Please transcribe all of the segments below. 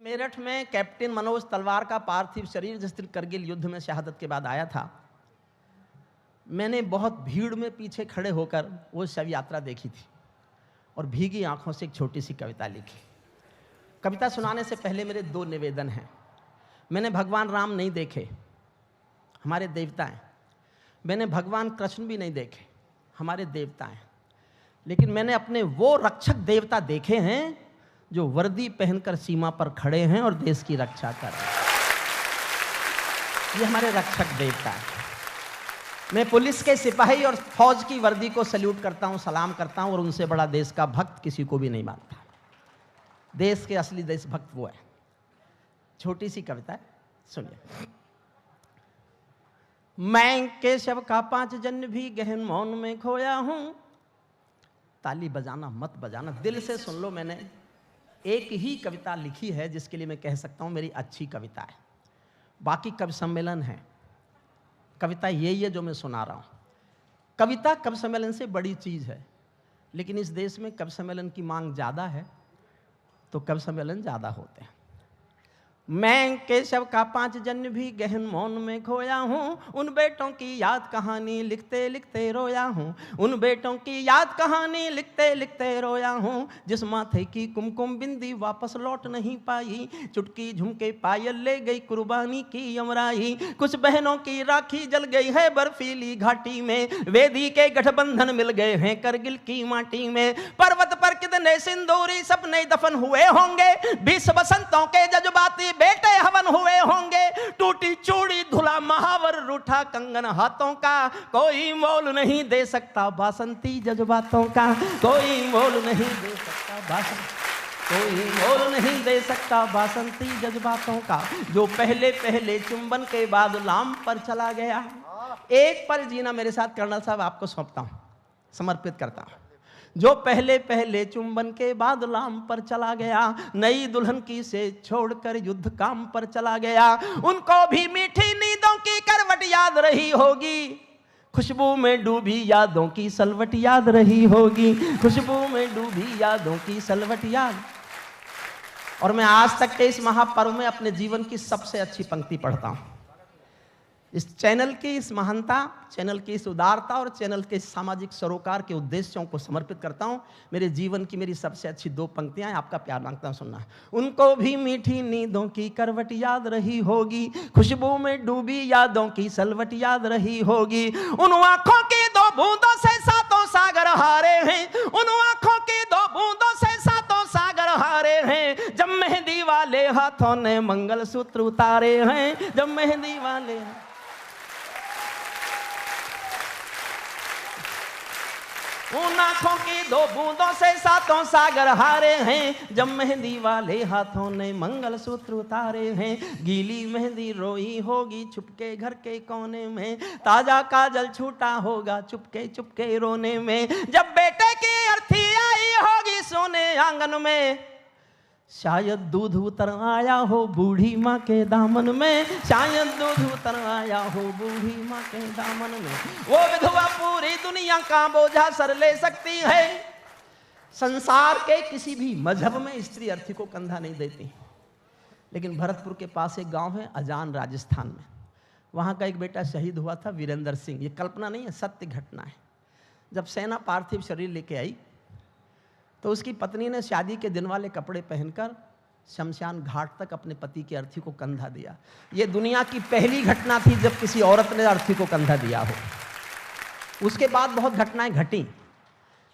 मेरठ में कैप्टन मनोज तलवार का पार्थिव शरीर जिस दिन करगिल युद्ध में शहादत के बाद आया था, मैंने बहुत भीड़ में पीछे खड़े होकर वो शव यात्रा देखी थी और भीगी आंखों से एक छोटी सी कविता लिखी। कविता सुनाने से पहले मेरे दो निवेदन हैं। मैंने भगवान राम नहीं देखे, हमारे देवता हैं। मैंने भगवान कृष्ण भी नहीं देखे, हमारे देवता हैं। लेकिन मैंने अपने वो रक्षक देवता देखे हैं जो वर्दी पहनकर सीमा पर खड़े हैं और देश की रक्षा कर रहे हैं। ये हमारे रक्षक देवता हैं। मैं पुलिस के सिपाही और फौज की वर्दी को सल्यूट करता हूं, सलाम करता हूं और उनसे बड़ा देश का भक्त किसी को भी नहीं मानता। देश के असली देशभक्त वो है। छोटी सी कविता है, सुनिए। मैं केशव का 5 जन्म भी गहन मौन में खोया हूं। ताली बजाना मत बजाना, दिल से सुन लो। मैंने एक ही कविता लिखी है जिसके लिए मैं कह सकता हूं मेरी अच्छी कविता है। बाकी कवि सम्मेलन है, कविता यही है जो मैं सुना रहा हूं। कविता कवि सम्मेलन से बड़ी चीज है, लेकिन इस देश में कवि सम्मेलन की मांग ज्यादा है तो कवि सम्मेलन ज्यादा होते हैं। मैं केशव का 5 जन्म भी गहन मौन में खोया हूँ। उन बेटों की याद कहानी लिखते लिखते रोया हूँ। उन बेटों की याद कहानी लिखते लिखते रोया हूँ। जिस माथे की कुमकुम बिंदी वापस लौट नहीं पाई, चुटकी झुमके पायल ले गई कुर्बानी की यमराई। कुछ बहनों की राखी जल गई है बर्फीली घाटी में, वेदी के गठबंधन मिल गए हैं करगिल की माटी में। पर्वत पर कितने सिंदूरी सपने दफन हुए होंगे, 20 बसंतों के जज्बाती बेटे हवन हुए होंगे। टूटी चूड़ी धुला महावर रूठा कंगन हाथों का, कोई मोल नहीं दे सकता बासंती जज्बातों का। कोई मोल नहीं दे सकता कोई मोल नहीं दे सकता बासंती जज्बातों का। जो पहले पहले चुंबन के बाद लाम पर चला गया। एक पल जीना मेरे साथ कर्नल साहब आपको सौंपता हूं, समर्पित करता हूं। जो पहले पहले चुंबन के बाद लाम पर चला गया, नई दुल्हन की से छोड़कर युद्ध काम पर चला गया। उनको भी मीठी नींदों की करवट याद रही होगी, खुशबू में डूबी यादों की सलवट याद रही होगी। खुशबू में डूबी यादों की सलवट याद। और मैं आज तक के इस महापर्व में अपने जीवन की सबसे अच्छी पंक्ति पढ़ता हूं। इस चैनल की इस महानता, चैनल की इस उदारता और चैनल के सामाजिक सरोकार के उद्देश्यों को समर्पित करता हूं। मेरे जीवन की मेरी सबसे अच्छी 2 पंक्तियां हैं, आपका प्यार मांगता हूं, सुनना। उनको भी मीठी नींदों की करवट याद रही होगी, खुशबू में डूबी यादों की सलवट याद रही होगी। उन आंखों की 2 बूंदों से 7 सागर हारे हैं। उन आंखों की 2 बूंदों से 7 सागर हारे हैं। जब मेहंदी वाले हाथों ने मंगलसूत्र उतारे हैं। जब मेहंदी वाले उन आंखों की 2 बूंदों से 7 सागर हारे हैं। जब मेहंदी वाले हाथों ने मंगलसूत्र उतारे हैं। गीली मेहंदी रोई होगी छुपके घर के कोने में, ताजा काजल छूटा होगा चुपके चुपके रोने में। जब बेटे की अर्थी आई होगी सोने आंगन में, शायद दूध उतर आया हो बूढ़ी माँ के दामन में। शायद दूध उतर आया हो बूढ़ी माँ के दामन में। वो विधवा पूरी दुनिया का बोझा सर ले सकती है। संसार के किसी भी मजहब में स्त्री अर्थी को कंधा नहीं देती। लेकिन भरतपुर के पास एक गांव है अजान, राजस्थान में। वहाँ का एक बेटा शहीद हुआ था, वीरेंद्र सिंह। ये कल्पना नहीं है, सत्य घटना है। जब सेना पार्थिव शरीर लेके आई तो उसकी पत्नी ने शादी के दिन वाले कपड़े पहनकर शमशान घाट तक अपने पति की अर्थी को कंधा दिया। यह दुनिया की पहली घटना थी जब किसी औरत ने अर्थी को कंधा दिया हो। उसके बाद बहुत घटनाएं घटी,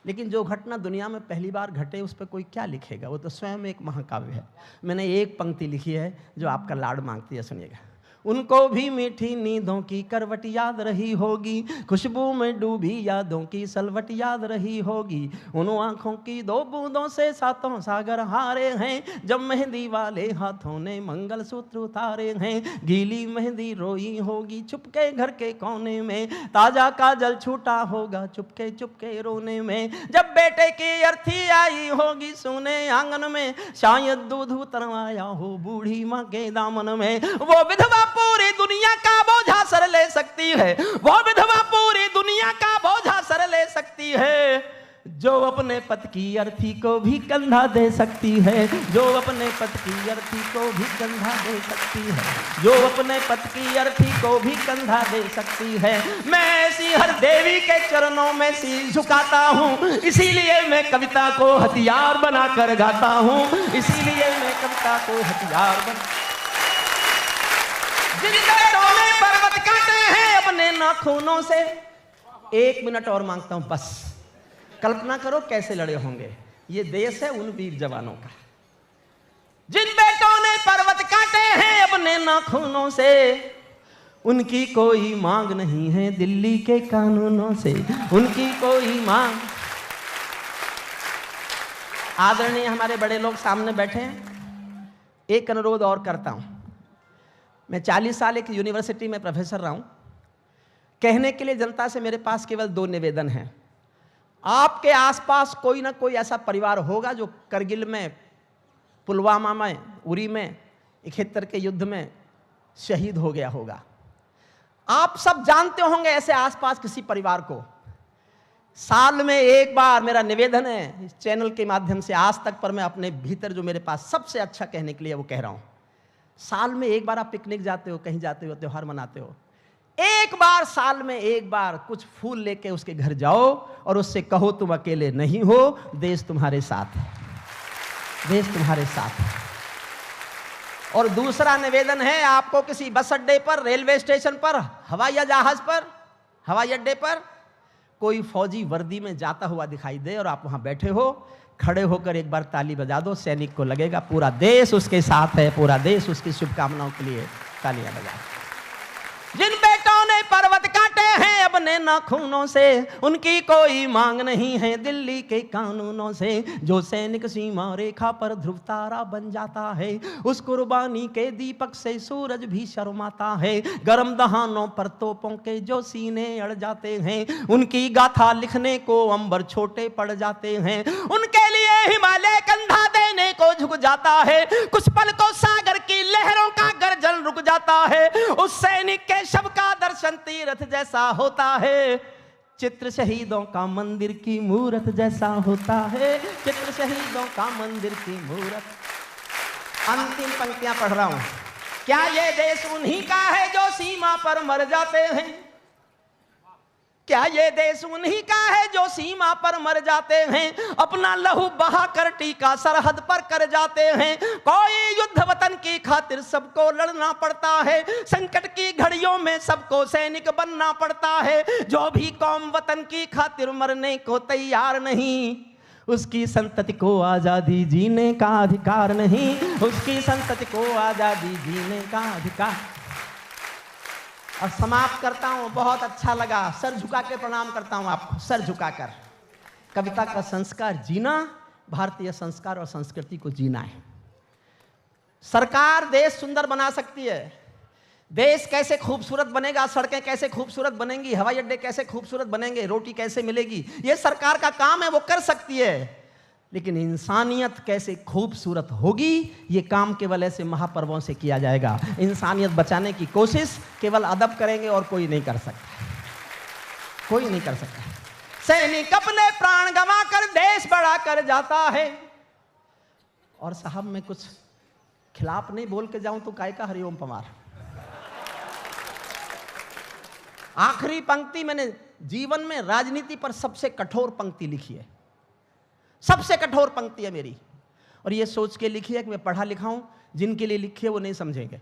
लेकिन जो घटना दुनिया में पहली बार घटे उस पर कोई क्या लिखेगा? वो तो स्वयं एक महाकाव्य है। मैंने एक पंक्ति लिखी है जो आपका लाड मांगती है, सुनिएगा। उनको भी मीठी नींदों की करवट याद रही होगी, खुशबू में डूबी यादों की सलवट याद रही होगी। उन आंखों की 2 बूंदों से 7 सागर हारे हैं। जब मेहंदी वाले हाथों ने मंगलसूत्र उतारे हैं। गीली मेहंदी रोई होगी चुपके घर के कोने में, ताजा काजल छूटा होगा चुपके चुपके रोने में। जब बेटे की अर्थी आई होगी सोने आंगन में, शायद दूध उतर आया हो बूढ़ी माँ के दामन में। वो विधवा पूरी दुनिया का बोझा सर ले सकती है। वो विधवा पूरी दुनिया का बोझा सर ले सकती है। जो अपने पति की अर्थी को भी कंधा दे सकती है, जो अपने पति की अर्थी को भी कंधा दे सकती है, जो अपने पति की अर्थी को भी कंधा दे सकती है। मैं ऐसी हर देवी के चरणों में शीश झुकाता हूँ, इसीलिए मैं कविता को हथियार बनाकर गाता हूँ, इसीलिए मैं कविता को हथियार बना। जिन पेड़ों ने पर्वत काटे हैं अपने नाखूनों से, 1 मिनट और मांगता हूं बस। कल्पना करो कैसे लड़े होंगे। ये देश है उन वीर जवानों का। जिन बेटों ने पर्वत काटे हैं अपने नाखूनों से, उनकी कोई मांग नहीं है दिल्ली के कानूनों से, उनकी कोई मांग। आदरणीय हमारे बड़े लोग सामने बैठे हैं, एक अनुरोध और करता हूं। मैं 40 साल एक यूनिवर्सिटी में प्रोफेसर रहा हूं। कहने के लिए जनता से मेरे पास केवल 2 निवेदन हैं। आपके आसपास कोई ना कोई ऐसा परिवार होगा जो करगिल में, पुलवामा में, उरी में, 71 के युद्ध में शहीद हो गया होगा। आप सब जानते होंगे ऐसे आसपास किसी परिवार को। साल में एक बार, मेरा निवेदन है इस चैनल के माध्यम से आज तक पर, मैं अपने भीतर जो मेरे पास सबसे अच्छा कहने के लिए वो कह रहा हूं। साल में एक बार आप पिकनिक जाते हो, कहीं जाते हो, त्योहार मनाते हो, एक बार साल में एक बार कुछ फूल लेके उसके घर जाओ और उससे कहो तुम अकेले नहीं हो, देश तुम्हारे साथ है, देश तुम्हारे साथ है। और दूसरा निवेदन है, आपको किसी बस अड्डे पर, रेलवे स्टेशन पर, हवाई जहाज पर, हवाई अड्डे पर कोई फौजी वर्दी में जाता हुआ दिखाई दे और आप वहां बैठे हो, खड़े होकर एक बार ताली बजा दो। सैनिक को लगेगा पूरा देश उसके साथ है, पूरा देश उसकी शुभकामनाओं के लिए तालियां बजाए। जिन बेटों ने पर्वत काटे हैं अपने नाखूनों से, उनकी कोई मांग नहीं है दिल्ली के कानूनों से। जो सैनिक सीमा रेखा पर ध्रुव तारा बन जाता है, उस कुर्बानी के दीपक से सूरज भी शर्माता है। गर्म दहानों पर तोपों के जो सीने अड़ जाते हैं, उनकी गाथा लिखने को अंबर छोटे पड़ जाते हैं। उनके लिए हिमालय कंधा देने को झुक जाता है, कुछ पल को सागर की लहरों का गर्जन रुक जाता है। उस सैनिक के शव का दर्शन तीर्थ जैसा होता है, चित्र शहीदों का मंदिर की मूरत जैसा होता है, चित्र शहीदों का मंदिर की मूरत। अंतिम पंक्तियां पढ़ रहा हूं। क्या ये देश उन्हीं का है जो सीमा पर मर जाते हैं? क्या ये देश उन्हीं का है जो सीमा पर मर जाते हैं, अपना लहू बहा कर टीका सरहद पर कर जाते हैं। कोई युद्ध वतन की खातिर सबको लड़ना पड़ता है, संकट की घड़ियों में सबको सैनिक बनना पड़ता है। जो भी कौम वतन की खातिर मरने को तैयार नहीं, उसकी संतति को आजादी जीने का अधिकार नहीं, उसकी संतति को आजादी जीने का अधिकार। और समाप्त करता हूं, बहुत अच्छा लगा, सर झुका के प्रणाम करता हूं आपको, सर झुकाकर। कविता का संस्कार जीना, भारतीय संस्कार और संस्कृति को जीना है। सरकार देश सुंदर बना सकती है, देश कैसे खूबसूरत बनेगा, सड़कें कैसे खूबसूरत बनेंगी, हवाई अड्डे कैसे खूबसूरत बनेंगे, रोटी कैसे मिलेगी, ये सरकार का काम है, वो कर सकती है। लेकिन इंसानियत कैसे खूबसूरत होगी, ये काम केवल ऐसे महापर्वों से किया जाएगा। इंसानियत बचाने की कोशिश केवल अदब करेंगे और कोई नहीं कर सकता, कोई नहीं कर सकता। सैनिक अपने प्राण गंवा कर देश बड़ा कर जाता है। और साहब मैं कुछ खिलाफ नहीं बोल के जाऊं तो काय का हरिओम पवार। आखिरी पंक्ति मैंने जीवन में राजनीति पर सबसे कठोर पंक्ति लिखी है, सबसे कठोर पंक्ति है मेरी, और ये सोच के लिखी है कि मैं पढ़ा लिखा हूं, जिनके लिए लिखी है वो नहीं समझेंगे।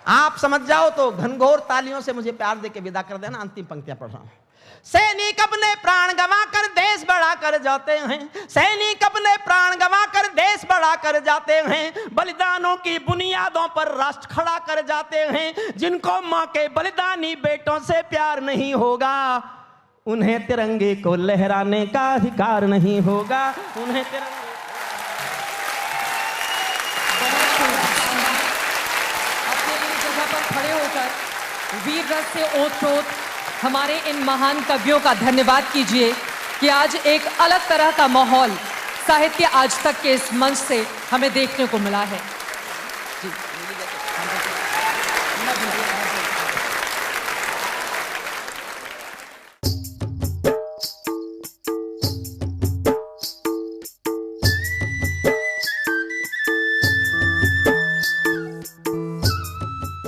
आप समझ जाओ तो घनघोर तालियों से मुझे प्यार देके विदा कर देना। अंतिम पंक्तियां पढ़ रहा हूं। सैनिक अपने प्राण गंवा कर देश बड़ा कर जाते हैं, सैनिक अपने प्राण गंवा कर देश बड़ा कर जाते हैं। बलिदानों की बुनियादों पर राष्ट्र खड़ा कर जाते हैं। जिनको मां के बलिदानी बेटों से प्यार नहीं होगा, उन्हें तिरंगे को लहराने का अधिकार नहीं होगा, उन्हें तिरंगे। अपने जगह पर खड़े होकर वीर रस से ओत-प्रोत हमारे इन महान कवियों का धन्यवाद कीजिए कि आज एक अलग तरह का माहौल साहित्य आज तक के इस मंच से हमें देखने को मिला है। जी।